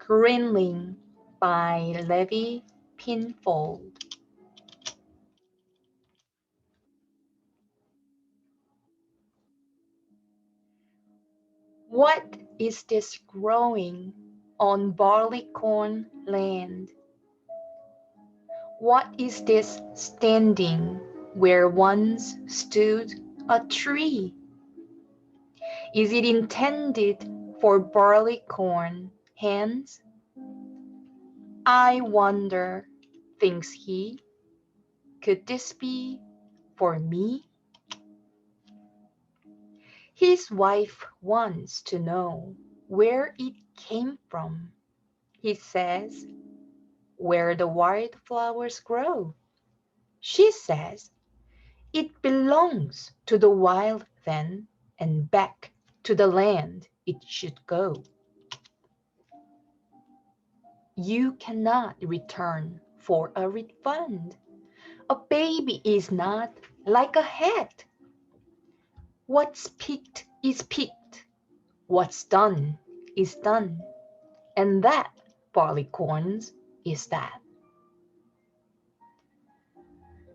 Greenling by Levi Pinfold. What is this growing on barleycorn land? What is this standing where once stood a tree? Is it intended for barleycorn hands? I wonder, thinks he, could this be for me? His wife wants to know where it came from. He says, where the wildflowers grow. She says, it belongs to the wild then, and back to the land it should go. You cannot return for a refund. A baby is not like a hat. What's picked is picked. What's done is done. And that, barleycorns, is that.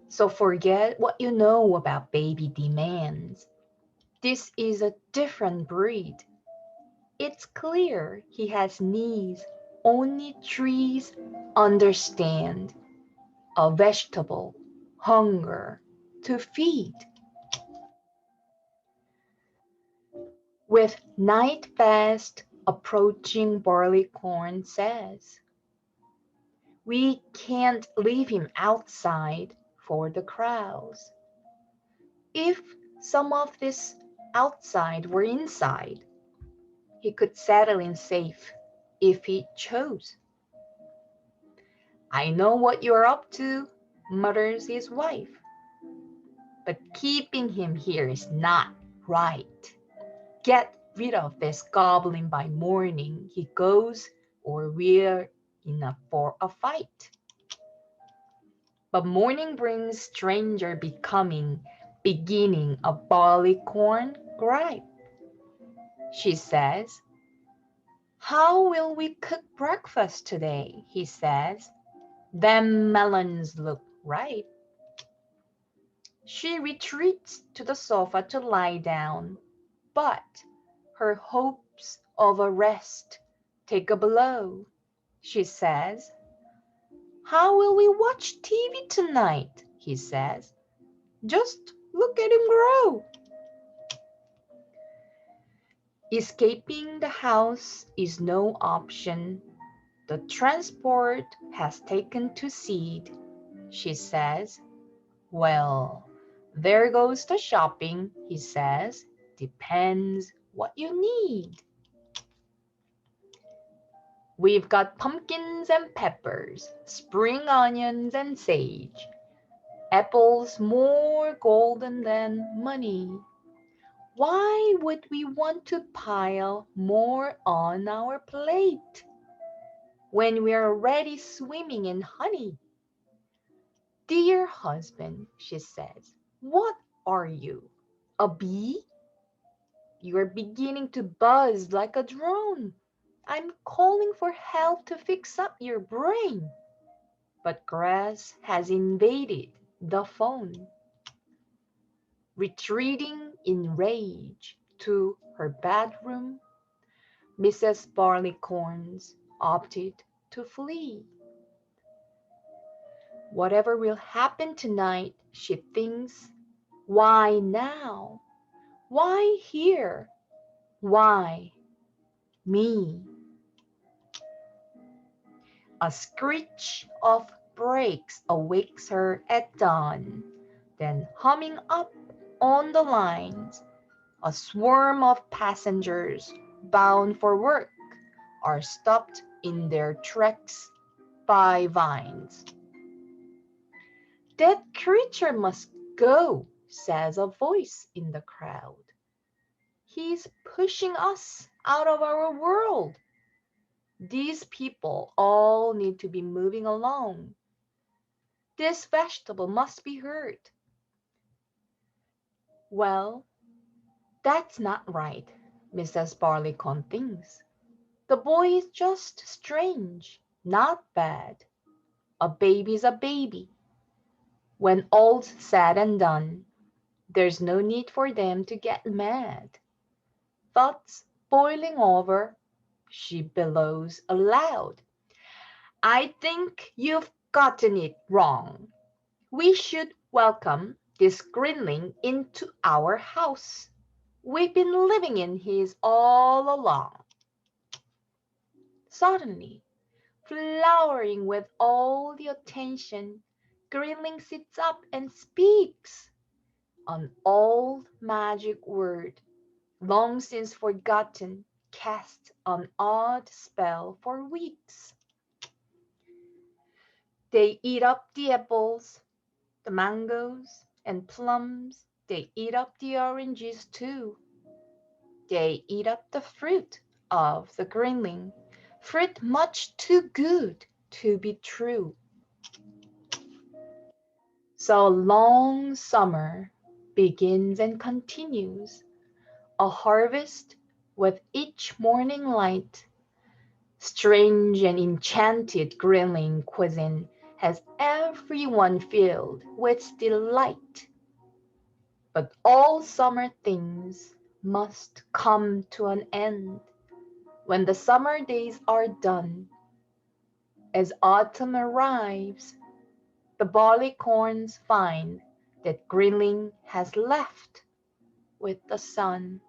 So forget what you know about baby demands. This is a different breed. It's clear he has needs only trees understand. A vegetable hunger to feed. With night fast approaching, barleycorn says, we can't leave him outside for the crowds. If some of this outside were inside, he could settle in safe if he chose. I know what you're up to, mutters his wife, but keeping him here is not right. Get rid of this goblin by morning he goes, or we're in for a fight. But morning brings stranger becoming, beginning a barleycorn gripe. She says, how will we cook breakfast today? He says, them melons look ripe. She retreats to the sofa to lie down, but her hopes of a rest take a blow. She says, how will we watch TV tonight? He says, just look at him grow. Escaping the house is no option. The transport has taken to seed, she says. Well, there goes the shopping, he says. Depends what you need. We've got pumpkins and peppers, spring onions and sage, apples more golden than money. Why would we want to pile more on our plate when we're already swimming in honey? Dear husband, she says, what are you? A bee? You're beginning to buzz like a drone. I'm calling for help to fix up your brain. But grass has invaded the phone. Retreating in rage to her bedroom, Mrs. Barleycorns opted to flee. Whatever will happen tonight, she thinks, why now? Why here? Why me? A screech of brakes awakes her at dawn. Then humming up on the lines, a swarm of passengers bound for work are stopped in their tracks by vines. That creature must go, says a voice in the crowd. He's pushing us out of our world. These people all need to be moving along. This vegetable must be hurt. Well, that's not right, Mrs. Barleycorn thinks. The boy is just strange, not bad. A baby's a baby. When all's said and done, there's no need for them to get mad. Thoughts boiling over, she bellows aloud. I think you've gotten it wrong. We should welcome this Greenling into our house. We've been living in his all along. Suddenly, flowering with all the attention, Greenling sits up and speaks. An old magic word, long since forgotten, cast an odd spell for weeks. They eat up the apples, the mangoes, and plums. They eat up the oranges too. They eat up the fruit of the greenling, fruit much too good to be true. So long summer begins and continues, a harvest with each morning light. Strange and enchanted Greenling cuisine has everyone filled with delight. But all summer things must come to an end when the summer days are done. As autumn arrives, the barley corns find that Greenling has left with the sun.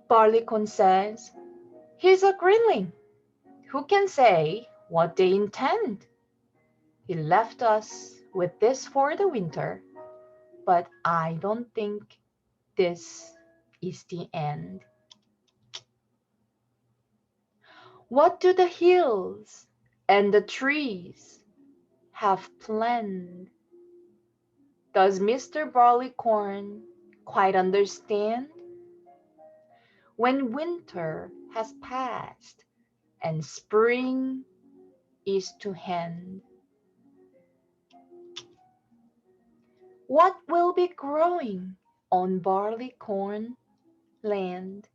Barleycorn says, "Here's a Greenling. Who can say what they intend? He left us with this for the winter, but I don't think this is the end." What do the hills and the trees have planned? Does Mr. Barleycorn quite understand? When winter has passed and spring is to hand, what will be growing on Barleycorn land?